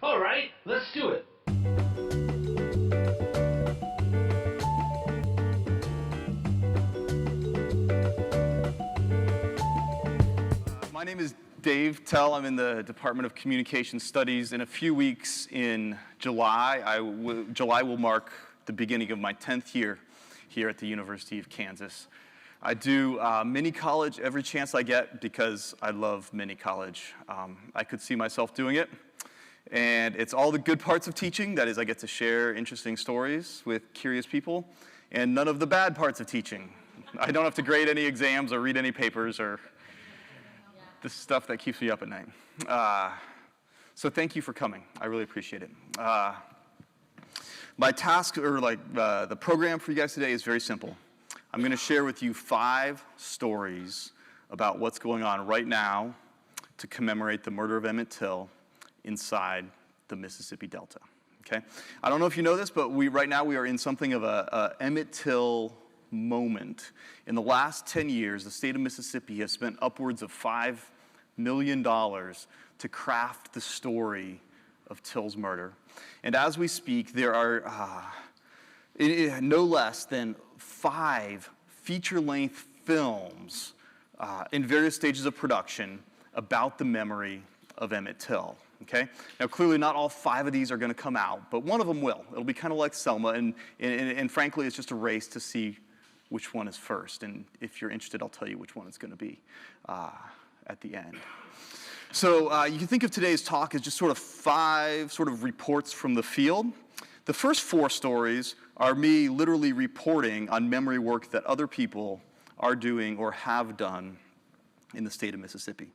All right, let's do it. My name is Dave Tell. I'm in the Department of Communication Studies. In a few weeks in July, July will mark the beginning of my 10th year here at the University of Kansas. I do mini college every chance I get because I love mini college. I could see myself doing it. And it's all the good parts of teaching. That is, I get to share interesting stories with curious people, and none of the bad parts of teaching. I don't have to grade any exams or read any papers or the stuff that keeps me up at night. So thank you for coming. I really appreciate it. My task, or the program for you guys today is very simple. I'm going to share with you 5 stories about what's going on right now to commemorate the murder of Emmett Till inside the Mississippi Delta, okay? I don't know if you know this, but right now we are in something of a Emmett Till moment. In the last 10 years, the state of Mississippi has spent upwards of $5 million to craft the story of Till's murder. And as we speak, there are no less than 5 feature-length films in various stages of production about the memory of Emmett Till. Okay? Now, clearly, not all 5 of these are going to come out, but one of them will. It'll be kind of like Selma, and frankly, it's just a race to see which one is first. And if you're interested, I'll tell you which one it's going to be at the end. So you can think of today's talk as just sort of 5 sort of reports from the field. The first 4 stories are me literally reporting on memory work that other people are doing or have done in the state of Mississippi.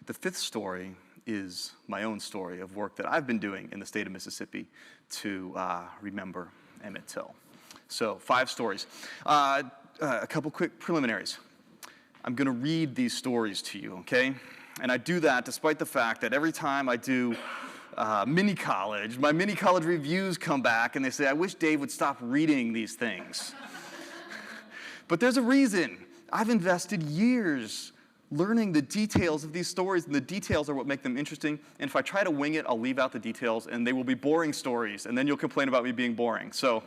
The 5th story is my own story of work that I've been doing in the state of Mississippi to remember Emmett Till. So 5 stories. A couple quick preliminaries. I'm going to read these stories to you, okay? And I do that despite the fact that every time I do mini college, my mini college reviews come back and they say, I wish Dave would stop reading these things. But there's a reason. I've invested years learning the details of these stories, and the details are what make them interesting. And if I try to wing it, I'll leave out the details, and they will be boring stories, and then you'll complain about me being boring. So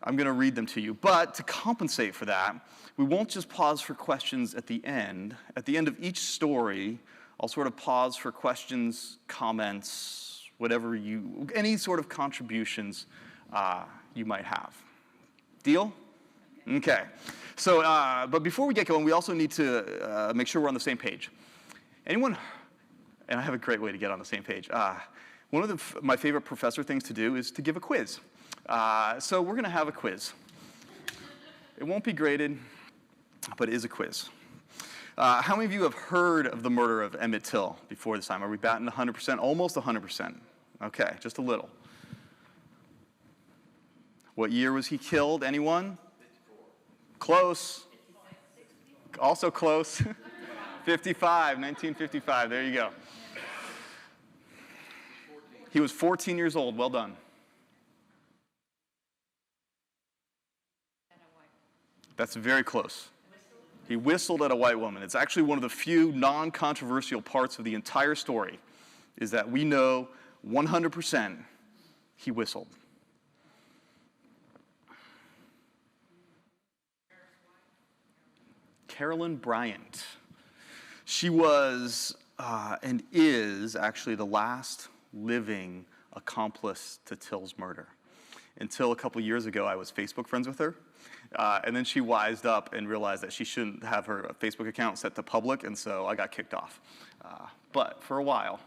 I'm going to read them to you. But to compensate for that, we won't just pause for questions at the end. At the end of each story, I'll sort of pause for questions, comments, any sort of contributions you might have. Deal? Okay. So, but before we get going, we also need to make sure we're on the same page. Anyone, and I have a great way to get on the same page. One of my favorite professor things to do is to give a quiz. So we're going to have a quiz. It won't be graded, but it is a quiz. How many of you have heard of the murder of Emmett Till before this time? Are we batting 100%? Almost 100%. Okay, just a little. What year was he killed? Anyone? Close. Also close. 1955. There you go. He was 14 years old. Well done. That's very close. He whistled at a white woman. It's actually one of the few non-controversial parts of the entire story, is that we know 100% he whistled. Carolyn Bryant. She was and is actually the last living accomplice to Till's murder. Until a couple years ago, I was Facebook friends with her. And then she wised up and realized that she shouldn't have her Facebook account set to public, and so I got kicked off. But for a while.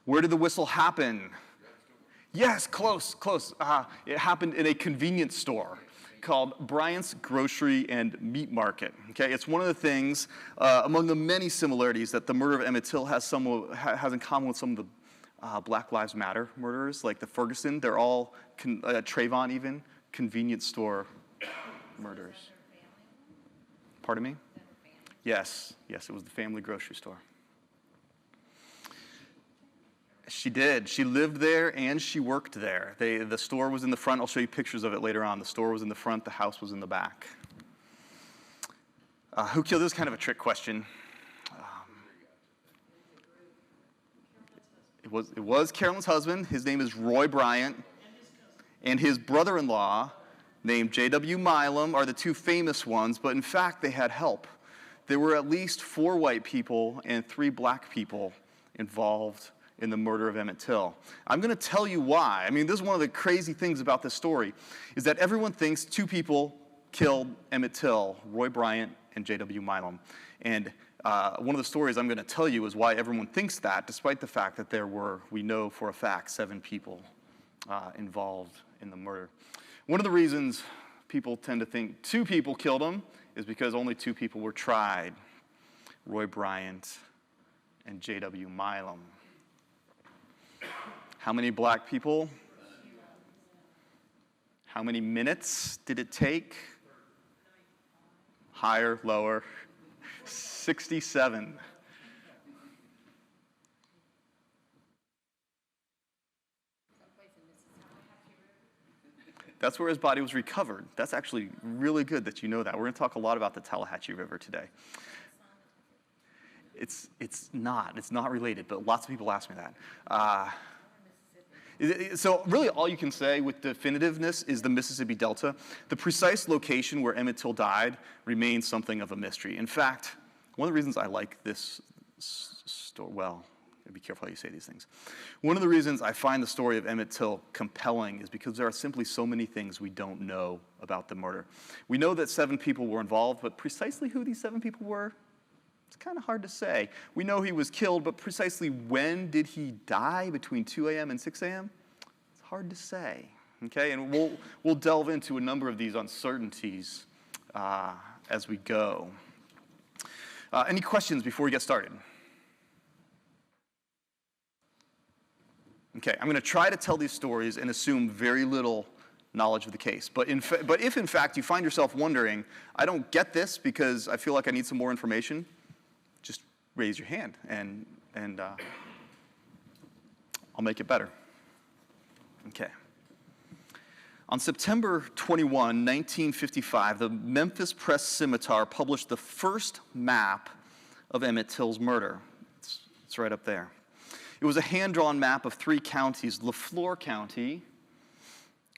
Where did the whistle happen? Yes, close. It happened in a convenience store called Bryant's Grocery and Meat Market. Okay, it's one of the things among the many similarities that the murder of Emmett Till has in common with some of the Black Lives Matter murderers, like the Ferguson. They're all Trayvon even convenience store murders. Pardon me? Yes, it was the family grocery store. She did. She lived there and she worked there. The store was in the front. I'll show you pictures of it later on. The store was in the front. The house was in the back. Who killed? This is kind of a trick question. It was Carolyn's husband. His name is Roy Bryant. And his brother-in-law, named J.W. Milam, are the two famous ones, but in fact, they had help. There were at least 4 white people and 3 black people involved in the murder of Emmett Till. I'm going to tell you why. I mean, this is one of the crazy things about this story, is that everyone thinks 2 people killed Emmett Till, Roy Bryant and J.W. Milam. And one of the stories I'm going to tell you is why everyone thinks that, despite the fact that there were, we know for a fact, 7 people involved in the murder. One of the reasons people tend to think 2 people killed him is because only 2 people were tried, Roy Bryant and J.W. Milam. How many black people? How many minutes did it take? Higher, lower? 67. That's where his body was recovered. That's actually really good that you know that. We're going to talk a lot about the Tallahatchie River today. It's not related, but lots of people ask me that. So really all you can say with definitiveness is the Mississippi Delta. The precise location where Emmett Till died remains something of a mystery. In fact, one of the reasons I like this story, well, be careful how you say these things. One of the reasons I find the story of Emmett Till compelling is because there are simply so many things we don't know about the murder. We know that 7 people were involved, but precisely who these 7 people were, it's kind of hard to say. We know he was killed, but precisely when did he die, between 2 a.m. and 6 a.m.? It's hard to say, okay? And we'll delve into a number of these uncertainties as we go. Any questions before we get started? Okay, I'm going to try to tell these stories and assume very little knowledge of the case. But if, in fact, you find yourself wondering, I don't get this because I feel like I need some more information, just raise your hand, and I'll make it better. Okay. On September 21, 1955, the Memphis Press Scimitar published the first map of Emmett Till's murder. It's right up there. It was a hand-drawn map of 3 counties: LaFleur County,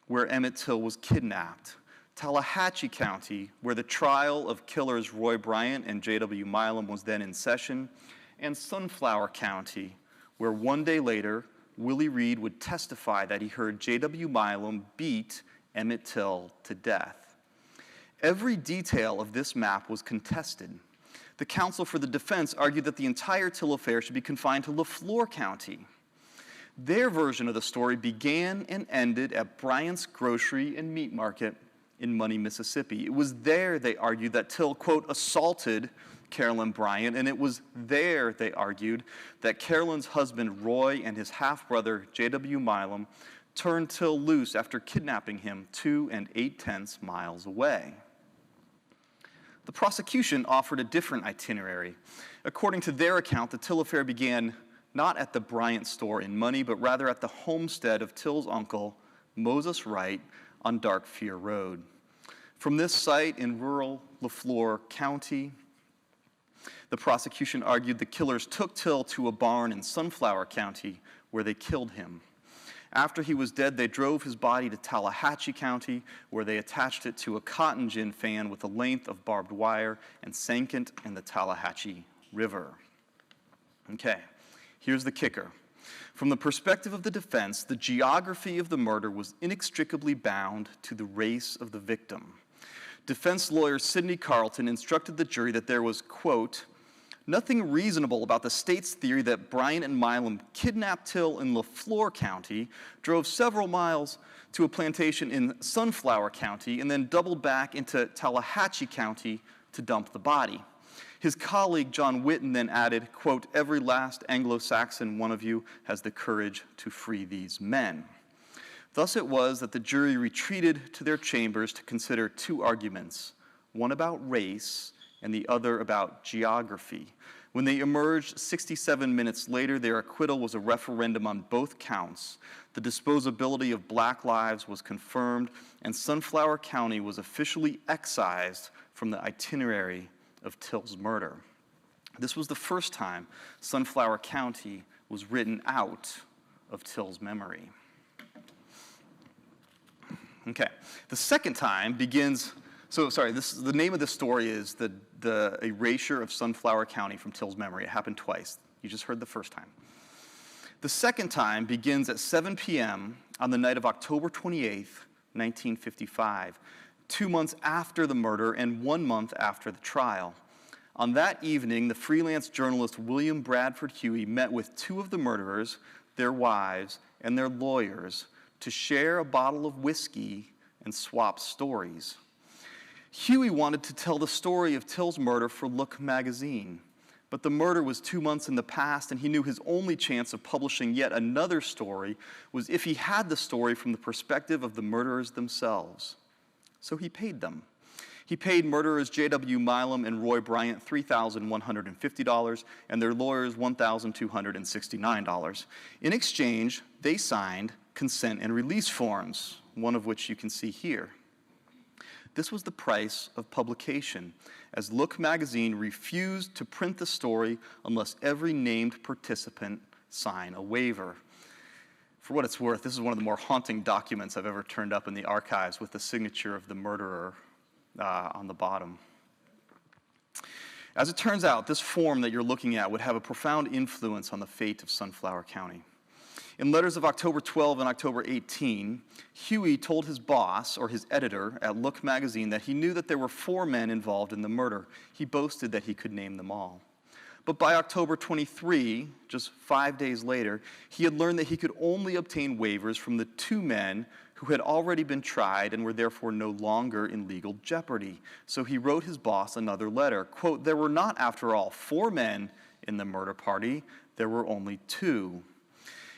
where Emmett Till was kidnapped; Tallahatchie County, where the trial of killers Roy Bryant and J.W. Milam was then in session; and Sunflower County, where 1 day later, Willie Reed would testify that he heard J.W. Milam beat Emmett Till to death. Every detail of this map was contested. The counsel for the defense argued that the entire Till affair should be confined to LaFleur County. Their version of the story began and ended at Bryant's Grocery and Meat Market in Money, Mississippi. It was there, they argued, that Till, quote, assaulted Carolyn Bryant, and it was there, they argued, that Carolyn's husband, Roy, and his half-brother, J.W. Milam, turned Till loose after kidnapping him 2 8/10 miles away. The prosecution offered a different itinerary. According to their account, the Till affair began not at the Bryant store in Money, but rather at the homestead of Till's uncle, Moses Wright, on Dark Fear Road. From this site in rural LaFleur County, the prosecution argued the killers took Till to a barn in Sunflower County, where they killed him. After he was dead, they drove his body to Tallahatchie County, where they attached it to a cotton gin fan with a length of barbed wire and sank it in the Tallahatchie River. Okay, here's the kicker. From the perspective of the defense, the geography of the murder was inextricably bound to the race of the victim. Defense lawyer Sidney Carlton instructed the jury that there was, quote, nothing reasonable about the state's theory that Bryant and Milam kidnapped Till in LaFleur County, drove several miles to a plantation in Sunflower County, and then doubled back into Tallahatchie County to dump the body. His colleague, John Whitten, then added, quote, every last Anglo-Saxon one of you has the courage to free these men. Thus it was that the jury retreated to their chambers to consider 2 arguments, one about race and the other about geography. When they emerged 67 minutes later, their acquittal was a referendum on both counts. The disposability of black lives was confirmed, and Sunflower County was officially excised from the itinerary of Till's murder. This was the first time Sunflower County was written out of Till's memory. Okay, the second time begins, the name of this story is the erasure of Sunflower County from Till's memory. It happened twice. You just heard the first time. The second time begins at 7 p.m. on the night of October 28th, 1955, 2 months after the murder and 1 month after the trial. On that evening, the freelance journalist William Bradford Huey met with two of the murderers, their wives, and their lawyers to share a bottle of whiskey and swap stories. Huey wanted to tell the story of Till's murder for Look magazine, but the murder was 2 months in the past, and he knew his only chance of publishing yet another story was if he had the story from the perspective of the murderers themselves. So he paid them. He paid murderers J.W. Milam and Roy Bryant $3,150 and their lawyers $1,269. In exchange, they signed consent and release forms, one of which you can see here. This was the price of publication, as Look magazine refused to print the story unless every named participant signed a waiver. For what it's worth, this is one of the more haunting documents I've ever turned up in the archives with the signature of the murderer on the bottom. As it turns out, this form that you're looking at would have a profound influence on the fate of Sunflower County. In letters of October 12 and October 18, Huey told his boss, or his editor, at Look magazine that he knew that there were 4 men involved in the murder. He boasted that he could name them all. But by October 23, just 5 days later, he had learned that he could only obtain waivers from the 2 men who had already been tried and were therefore no longer in legal jeopardy. So he wrote his boss another letter, quote, "There were not, after all, 4 men in the murder party, there were only 2.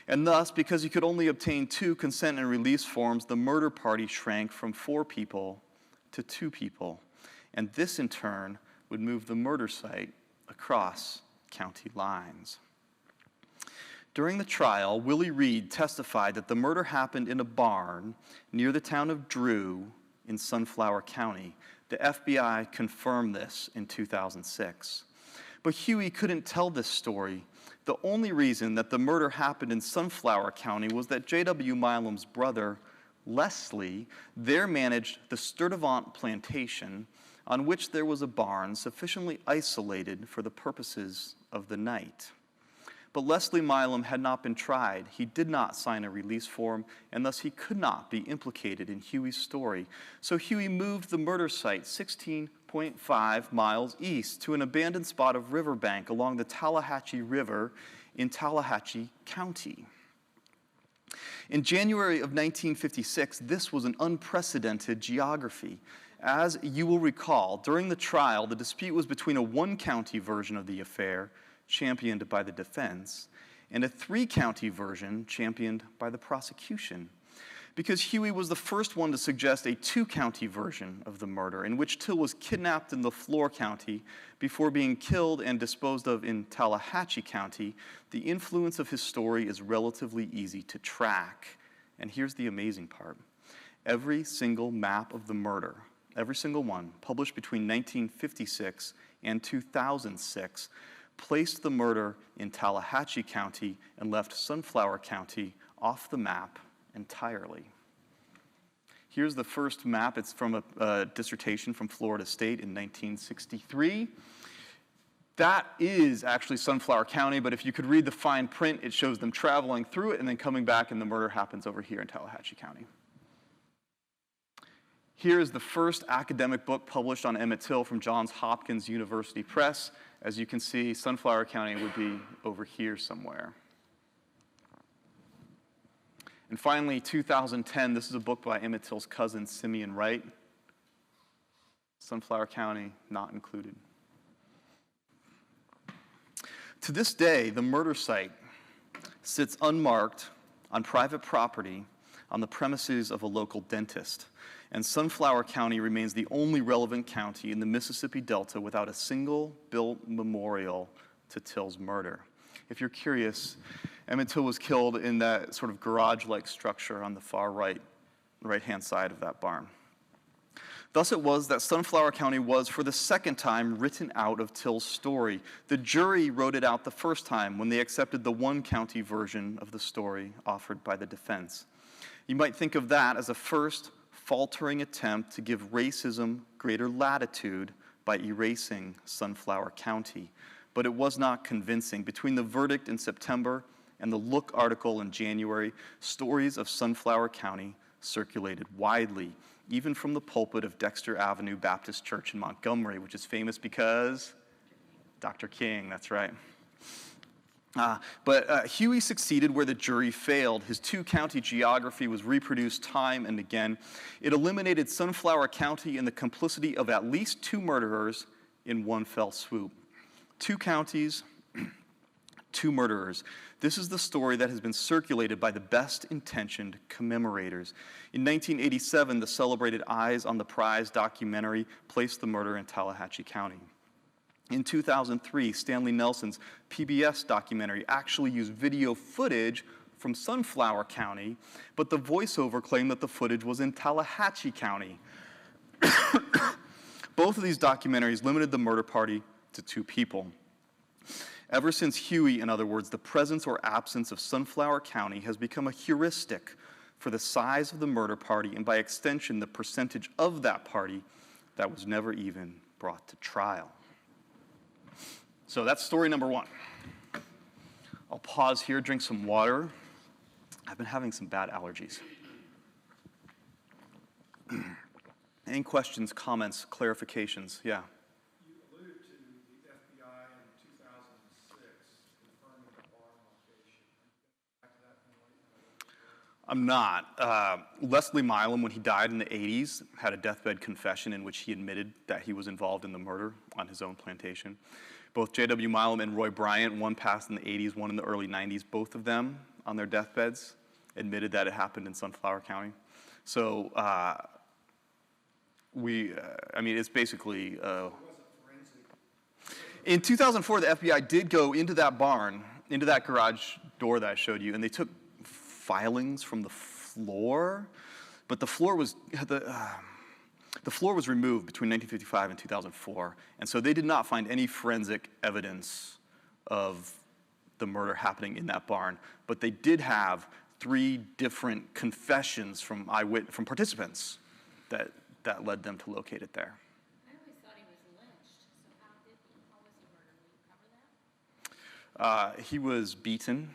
And thus, because he could only obtain 2 consent and release forms, the murder party shrank from 4 people to 2 people. And this, in turn, would move the murder site across county lines." During the trial, Willie Reed testified that the murder happened in a barn near the town of Drew in Sunflower County. The FBI confirmed this in 2006. But Huey couldn't tell this story. The only reason that the murder happened in Sunflower County was that J.W. Milam's brother, Leslie, there managed the Sturtevant plantation, on which there was a barn sufficiently isolated for the purposes of the night. But Leslie Milam had not been tried. He did not sign a release form, and thus he could not be implicated in Huey's story. So Huey moved the murder site 16.5 miles east to an abandoned spot of riverbank along the Tallahatchie River in Tallahatchie County. In January of 1956, this was an unprecedented geography. As you will recall, during the trial, the dispute was between a 1-county version of the affair, championed by the defense, and a 3-county version championed by the prosecution. Because Huey was the first one to suggest a 2-county version of the murder, in which Till was kidnapped in LeFlore County before being killed and disposed of in Tallahatchie County, the influence of his story is relatively easy to track. And here's the amazing part. Every single map of the murder, every single one, published between 1956 and 2006, placed the murder in Tallahatchie County and left Sunflower County off the map entirely. Here's the first map. It's from a dissertation from Florida State in 1963. That is actually Sunflower County, but if you could read the fine print, it shows them traveling through it and then coming back, and the murder happens over here in Tallahatchie County. Here is the first academic book published on Emmett Till from Johns Hopkins University Press. As you can see, Sunflower County would be over here somewhere. And finally, 2010, this is a book by Emmett Till's cousin, Simeon Wright. Sunflower County, not included. To this day, the murder site sits unmarked on private property on the premises of a local dentist. And Sunflower County remains the only relevant county in the Mississippi Delta without a single built memorial to Till's murder. If you're curious, Emmett Till was killed in that sort of garage-like structure on the far right-hand side of that barn. Thus it was that Sunflower County was, for the second time, written out of Till's story. The jury wrote it out the first time when they accepted the one-county version of the story offered by the defense. You might think of that as a first faltering attempt to give racism greater latitude by erasing Sunflower County. But it was not convincing. Between the verdict in September and the Look article in January, stories of Sunflower County circulated widely, even from the pulpit of Dexter Avenue Baptist Church in Montgomery, which is famous because Dr. King, that's right. But Huey succeeded where the jury failed. His two-county geography was reproduced time and again. It eliminated Sunflower County in the complicity of at least two murderers in one fell swoop. 2 counties, 2 murderers. This is the story that has been circulated by the best-intentioned commemorators. In 1987, the celebrated Eyes on the Prize documentary placed the murder in Tallahatchie County. In 2003, Stanley Nelson's PBS documentary actually used video footage from Sunflower County, but the voiceover claimed that the footage was in Tallahatchie County. Both of these documentaries limited the murder party to 2 people. Ever since Huey, in other words, the presence or absence of Sunflower County has become a heuristic for the size of the murder party and by extension the percentage of that party that was never even brought to trial. So that's story number 1. I'll pause here, drink some water. I've been having some bad allergies. Any questions, comments, clarifications? Yeah. You alluded to the FBI in 2006 confirming the barn location. Back to that point? I'm not. Leslie Milam, when he died in the 80s, had a deathbed confession in which he admitted that he was involved in the murder on his own plantation. Both J.W. Milam and Roy Bryant, one passed in the 80s, one in the early 90s, both of them on their deathbeds admitted that it happened in Sunflower County. So, it's basically... In 2004, the FBI did go into that barn, into that garage door that I showed you, and they took filings from the floor, but the floor was removed between 1955 and 2004, and so they did not find any forensic evidence of the murder happening in that barn, but they did have 3 different confessions from participants that led them to locate it there. I always thought he was lynched, so how was he murdered? Will you cover that? He was beaten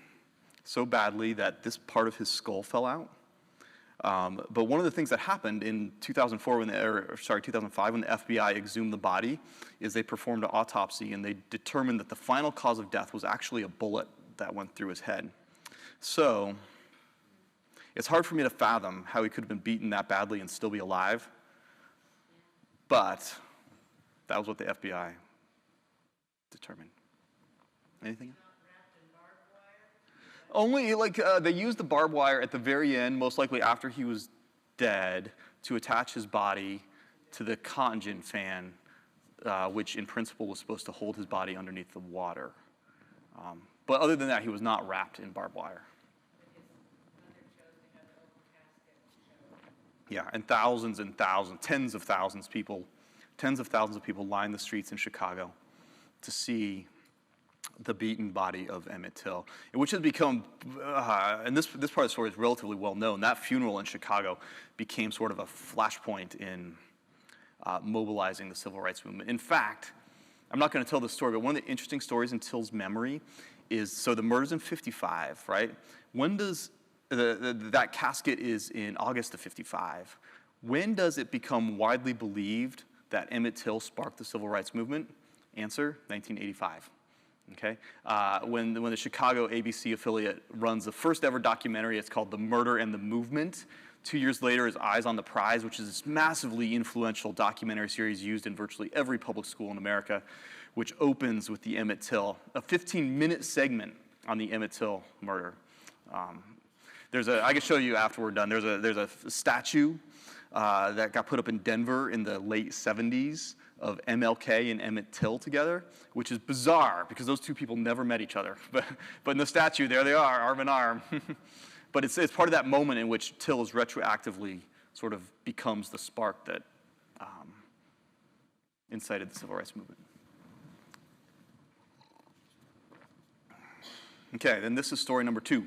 so badly that this part of his skull fell out. But one of the things that happened in 2005 when the FBI exhumed the body is they performed an autopsy and they determined that the final cause of death was actually a bullet that went through his head. So it's hard for me to fathom how he could have been beaten that badly and still be alive. But that was what the FBI determined. Anything else? Only, they used the barbed wire at the very end, most likely after he was dead, to attach his body to the cotton gin fan, which in principle was supposed to hold his body underneath the water. But other than that, he was not wrapped in barbed wire. Yeah, and thousands and thousands, tens of thousands of people lined the streets in Chicago to see the beaten body of Emmett Till, which has become, and this part of the story is relatively well known. That funeral in Chicago became sort of a flashpoint in mobilizing the civil rights movement. In fact, I'm not going to tell this story, but one of the interesting stories in Till's memory is, so the murder's in 55, right? When does, that casket is in August of 55. When does it become widely believed that Emmett Till sparked the civil rights movement? Answer, 1985. Okay, when the Chicago ABC affiliate runs the first ever documentary, it's called The Murder and the Movement. 2 years later is Eyes on the Prize, which is this massively influential documentary series used in virtually every public school in America, which opens with the Emmett Till, a 15-minute segment on the Emmett Till murder. I can show you after we're done. There's a statue that got put up in Denver in the late 70s of MLK and Emmett Till together, which is bizarre because those 2 people never met each other. But in the statue, there they are, arm in arm. But it's part of that moment in which Till is retroactively sort of becomes the spark that incited the civil rights movement. Okay, then this is story number 2.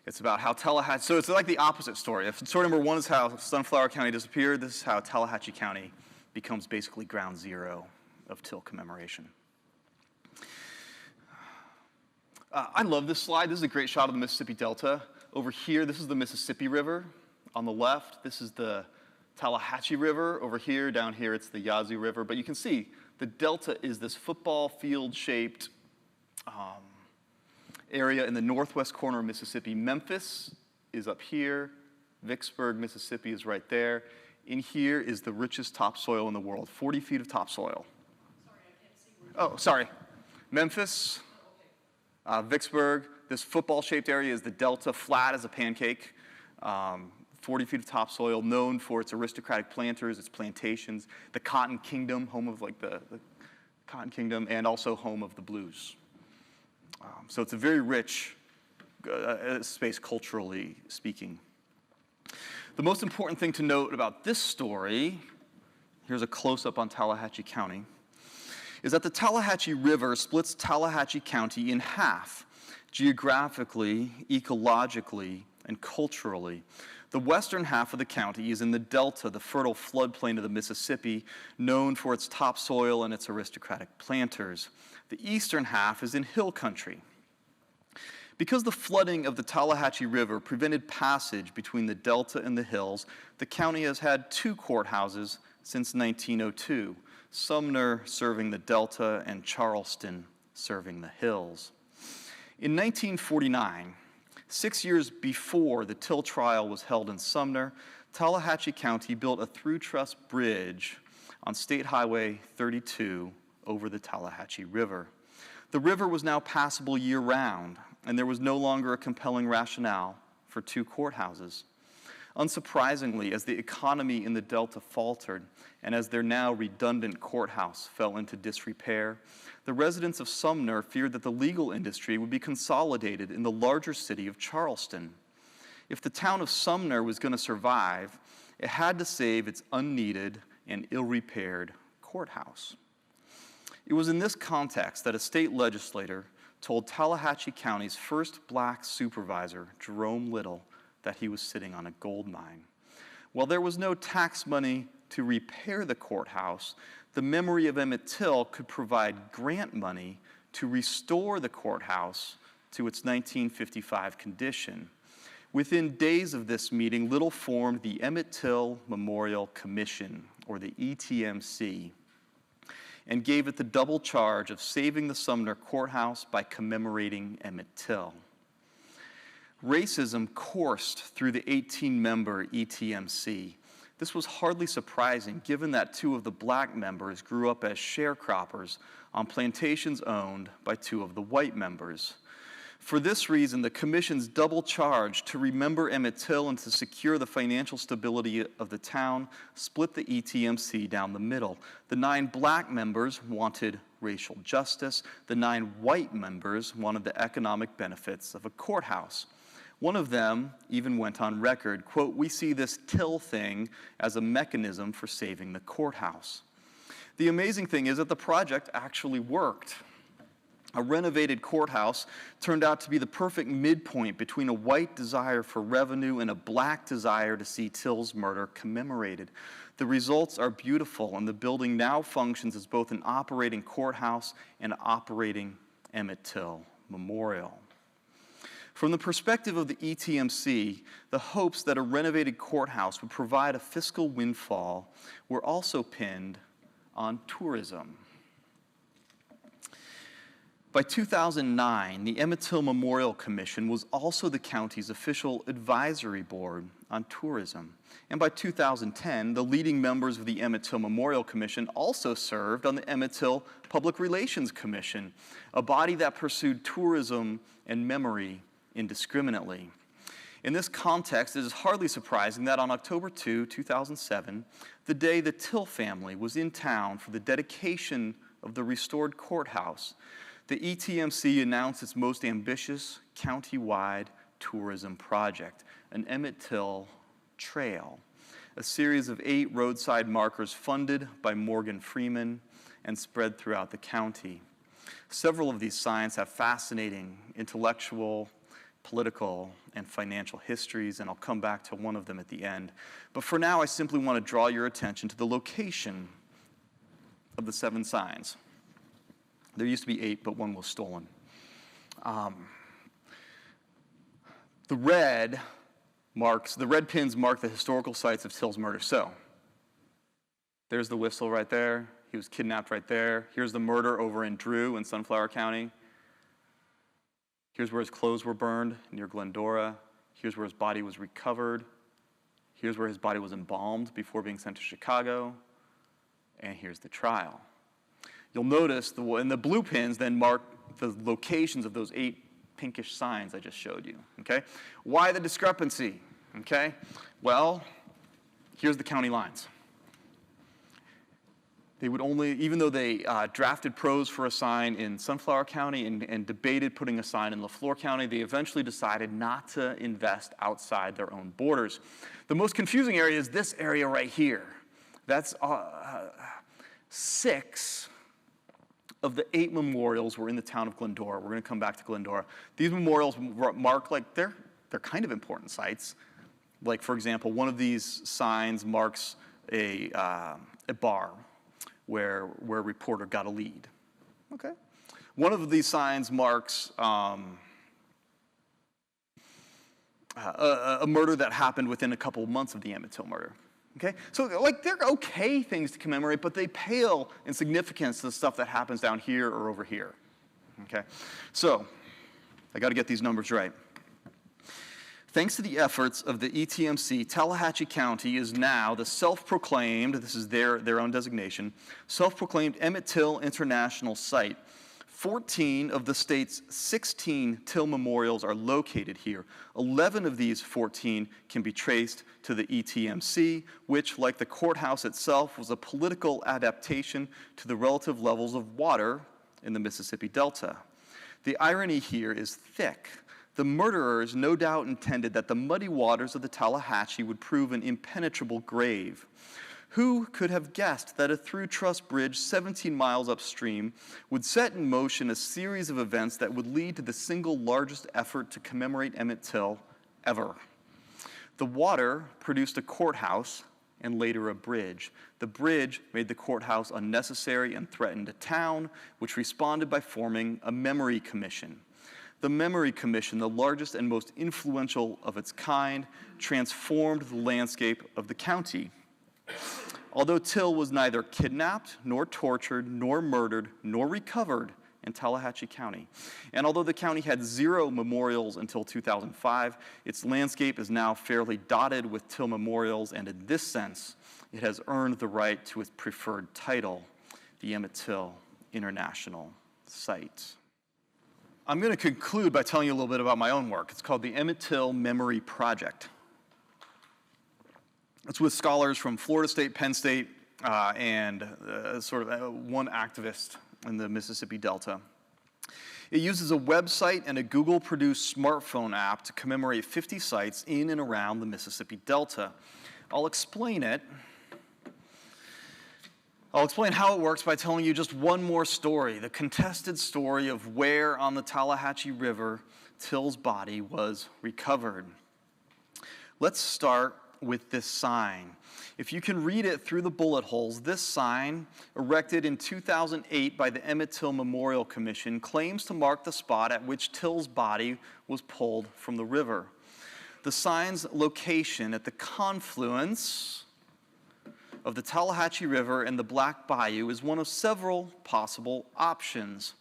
It's about how Tallahatchie, so it's like the opposite story. If story number 1 is how Sunflower County disappeared, this is how Tallahatchie County becomes basically ground zero of Till commemoration. I love this slide. This is a great shot of the Mississippi Delta. Over here, this is the Mississippi River. On the left, this is the Tallahatchie River. Over here, down here, it's the Yazoo River. But you can see the delta is this football field-shaped area in the northwest corner of Mississippi. Memphis is up here. Vicksburg, Mississippi is right there. In here is the richest topsoil in the world, 40 feet of topsoil. Sorry, I can't see where. Oh, sorry. Memphis, Vicksburg. This football-shaped area is the delta, flat as a pancake. 40 feet of topsoil, known for its aristocratic planters, its plantations, the Cotton Kingdom, home of like the Cotton Kingdom, and also home of the blues. So it's a very rich space culturally speaking. The most important thing to note about this story, here's a close-up on Tallahatchie County, is that the Tallahatchie River splits Tallahatchie County in half, geographically, ecologically, and culturally. The western half of the county is in the delta, the fertile floodplain of the Mississippi, known for its topsoil and its aristocratic planters. The eastern half is in hill country. Because the flooding of the Tallahatchie River prevented passage between the delta and the hills, the county has had 2 courthouses since 1902, Sumner serving the delta and Charleston serving the hills. In 1949, 6 years before the Till trial was held in Sumner, Tallahatchie County built a through-truss bridge on State Highway 32 over the Tallahatchie River. The river was now passable year-round, and there was no longer a compelling rationale for 2 courthouses. Unsurprisingly, as the economy in the Delta faltered, and as their now redundant courthouse fell into disrepair, the residents of Sumner feared that the legal industry would be consolidated in the larger city of Charleston. If the town of Sumner was going to survive, it had to save its unneeded and ill-repaired courthouse. It was in this context that a state legislator told Tallahatchie County's first black supervisor, Jerome Little, that he was sitting on a gold mine. While there was no tax money to repair the courthouse, the memory of Emmett Till could provide grant money to restore the courthouse to its 1955 condition. Within days of this meeting, Little formed the Emmett Till Memorial Commission, or the ETMC, and gave it the double charge of saving the Sumner courthouse by commemorating Emmett Till. Racism coursed through the 18-member ETMC. This was hardly surprising, given that 2 of the black members grew up as sharecroppers on plantations owned by 2 of the white members. For this reason, the Commission's double charge to remember Emmett Till and to secure the financial stability of the town split the ETMC down the middle. The 9 black members wanted racial justice. The 9 white members wanted the economic benefits of a courthouse. One of them even went on record, quote, "We see this Till thing as a mechanism for saving the courthouse." The amazing thing is that the project actually worked. A renovated courthouse turned out to be the perfect midpoint between a white desire for revenue and a black desire to see Till's murder commemorated. The results are beautiful, and the building now functions as both an operating courthouse and an operating Emmett Till memorial. From the perspective of the ETMC, the hopes that a renovated courthouse would provide a fiscal windfall were also pinned on tourism. By 2009, the Emmett Till Memorial Commission was also the county's official advisory board on tourism. And by 2010, the leading members of the Emmett Till Memorial Commission also served on the Emmett Till Public Relations Commission, a body that pursued tourism and memory indiscriminately. In this context, it is hardly surprising that on October 2, 2007, the day the Till family was in town for the dedication of the restored courthouse, the ETMC announced its most ambitious county-wide tourism project, an Emmett Till Trail. a series of 8 roadside markers funded by Morgan Freeman and spread throughout the county. Several of these signs have fascinating intellectual, political, and financial histories, and I'll come back to one of them at the end. But for now, I simply want to draw your attention to the location of the 7 signs. There used to be 8, but one was stolen. The red pins mark the historical sites of Till's murder. So, there's the whistle right there. He was kidnapped right there. Here's the murder over in Drew in Sunflower County. Here's where his clothes were burned near Glendora. Here's where his body was recovered. Here's where his body was embalmed before being sent to Chicago. And here's the trial. You'll notice the blue pins then mark the locations of those 8 pinkish signs I just showed you, okay? Why the discrepancy, okay? Well, here's the county lines. They would only, even though they drafted pros for a sign in Sunflower County and debated putting a sign in LaFleur County, they eventually decided not to invest outside their own borders. The most confusing area is this area right here. That's 6 of the 8 memorials were in the town of Glendora. We're going to come back to Glendora. These memorials mark, like, they're kind of important sites. Like, for example, one of these signs marks a bar where a reporter got a lead. Okay. One of these signs marks a murder that happened within a couple of months of the Emmett Till murder. Okay? So, like, they're okay things to commemorate, but they pale in significance to the stuff that happens down here or over here. Okay? So, I got to get these numbers right. Thanks to the efforts of the ETMC, Tallahatchie County is now the self-proclaimed, this is their own designation, self-proclaimed Emmett Till International Site. 14 of the state's 16 Till memorials are located here. 11 of these 14 can be traced to the ETMC, which, like the courthouse itself, was a political adaptation to the relative levels of water in the Mississippi Delta. The irony here is thick. The murderers no doubt intended that the muddy waters of the Tallahatchie would prove an impenetrable grave. Who could have guessed that a through-truss bridge 17 miles upstream would set in motion a series of events that would lead to the single largest effort to commemorate Emmett Till ever? The water produced a courthouse and later a bridge. The bridge made the courthouse unnecessary and threatened a town, which responded by forming a memory commission. The Memory Commission, the largest and most influential of its kind, transformed the landscape of the county. Although Till was neither kidnapped, nor tortured, nor murdered, nor recovered in Tallahatchie County, and although the county had 0 memorials until 2005, its landscape is now fairly dotted with Till memorials, and in this sense, it has earned the right to its preferred title, the Emmett Till International Site. I'm going to conclude by telling you a little bit about my own work. It's called the Emmett Till Memory Project. It's with scholars from Florida State, Penn State, and one activist in the Mississippi Delta. It uses a website and a Google-produced smartphone app to commemorate 50 sites in and around the Mississippi Delta. I'll explain it. I'll explain how it works by telling you just one more story, the contested story of where on the Tallahatchie River Till's body was recovered. Let's start with this sign. If you can read it through the bullet holes, this sign, erected in 2008 by the Emmett Till Memorial Commission, claims to mark the spot at which Till's body was pulled from the river. The sign's location at the confluence of the Tallahatchie River and the Black Bayou is one of several possible options.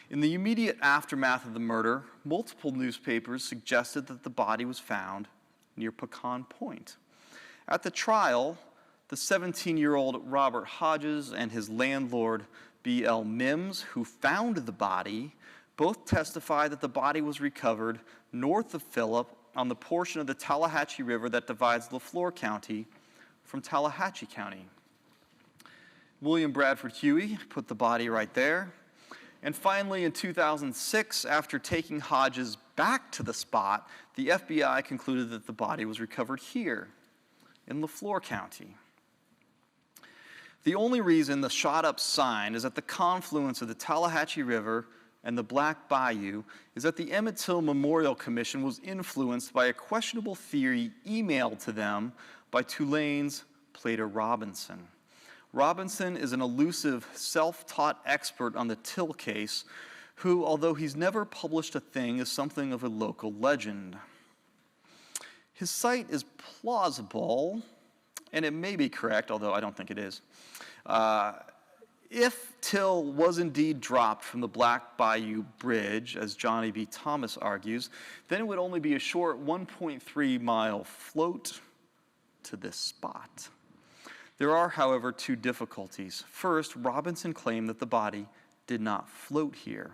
In the immediate aftermath of the murder, multiple newspapers suggested that the body was found near Pecan Point. At the trial, the 17-year-old Robert Hodges and his landlord, B.L. Mims, who found the body, both testified that the body was recovered north of Phillip on the portion of the Tallahatchie River that divides LaFleur County from Tallahatchie County. William Bradford Huey put the body right there. And finally, in 2006, after taking Hodges back to the spot, the FBI concluded that the body was recovered here, in LaFleur County. The only reason the shot-up sign is at the confluence of the Tallahatchie River and the Black Bayou is that the Emmett Till Memorial Commission was influenced by a questionable theory emailed to them by Tulane's Plato Robinson. Robinson is an elusive, self-taught expert on the Till case who, although he's never published a thing, is something of a local legend. His site is plausible, and it may be correct, although I don't think it is. If Till was indeed dropped from the Black Bayou Bridge, as Johnny B. Thomas argues, then it would only be a short 1.3-mile float to this spot. There are, however, two difficulties. First, Robinson claimed that the body did not float here.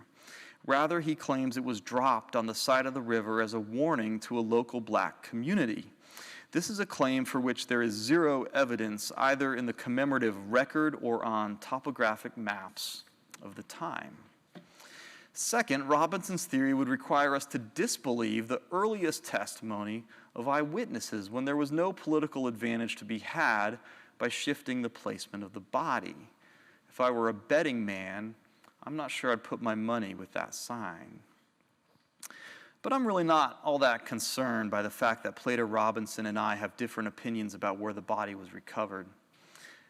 Rather, he claims it was dropped on the side of the river as a warning to a local black community. This is a claim for which there is zero evidence, either in the commemorative record or on topographic maps of the time. Second, Robinson's theory would require us to disbelieve the earliest testimony of eyewitnesses when there was no political advantage to be had by shifting the placement of the body. If I were a betting man, I'm not sure I'd put my money with that sign. But I'm really not all that concerned by the fact that Plato Robinson and I have different opinions about where the body was recovered.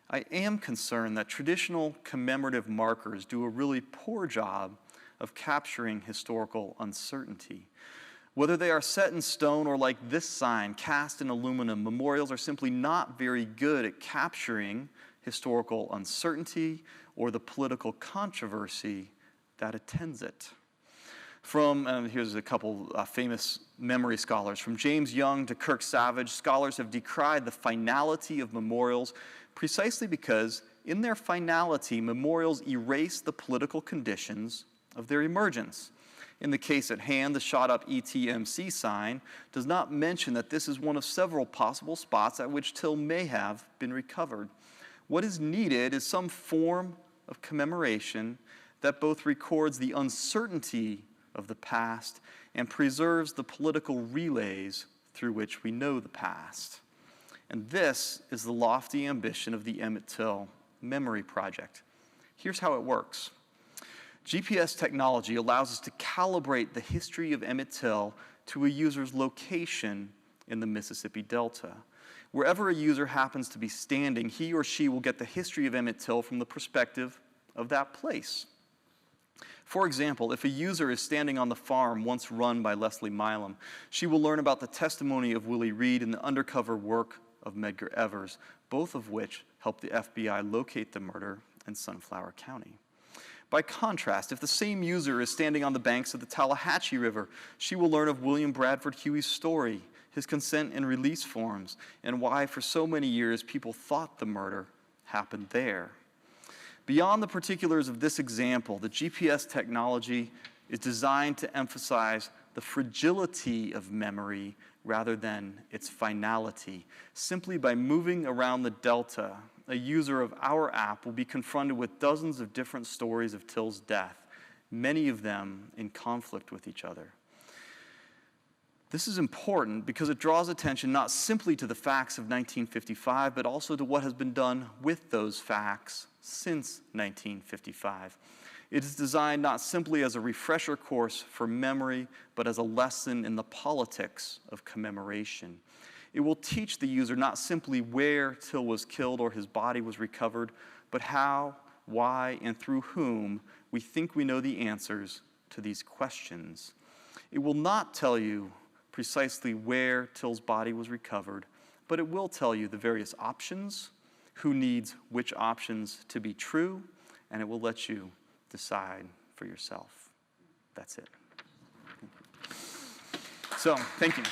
I am concerned that traditional commemorative markers do a really poor job of capturing historical uncertainty. Whether they are set in stone or like this sign, cast in aluminum, memorials are simply not very good at capturing historical uncertainty or the political controversy that attends it. Here's a couple famous memory scholars. From James Young to Kirk Savage, scholars have decried the finality of memorials precisely because, in their finality, memorials erase the political conditions of their emergence. In the case at hand, the shot-up ETMC sign does not mention that this is one of several possible spots at which Till may have been recovered. What is needed is some form of commemoration that both records the uncertainty of the past and preserves the political relays through which we know the past. And this is the lofty ambition of the Emmett Till Memory Project. Here's how it works. GPS technology allows us to calibrate the history of Emmett Till to a user's location in the Mississippi Delta. Wherever a user happens to be standing, he or she will get the history of Emmett Till from the perspective of that place. For example, if a user is standing on the farm once run by Leslie Milam, she will learn about the testimony of Willie Reed and the undercover work of Medgar Evers, both of which helped the FBI locate the murder in Sunflower County. By contrast, if the same user is standing on the banks of the Tallahatchie River, she will learn of William Bradford Huey's story, his consent and release forms, and why for so many years people thought the murder happened there. Beyond the particulars of this example, the GPS technology is designed to emphasize the fragility of memory rather than its finality. Simply by moving around the delta, a user of our app will be confronted with dozens of different stories of Till's death, many of them in conflict with each other. This is important because it draws attention not simply to the facts of 1955, but also to what has been done with those facts since 1955. It is designed not simply as a refresher course for memory, but as a lesson in the politics of commemoration. It will teach the user not simply where Till was killed or his body was recovered, but how, why, and through whom we think we know the answers to these questions. It will not tell you precisely where Till's body was recovered, but it will tell you the various options, who needs which options to be true, and it will let you decide for yourself. That's it. So, thank you.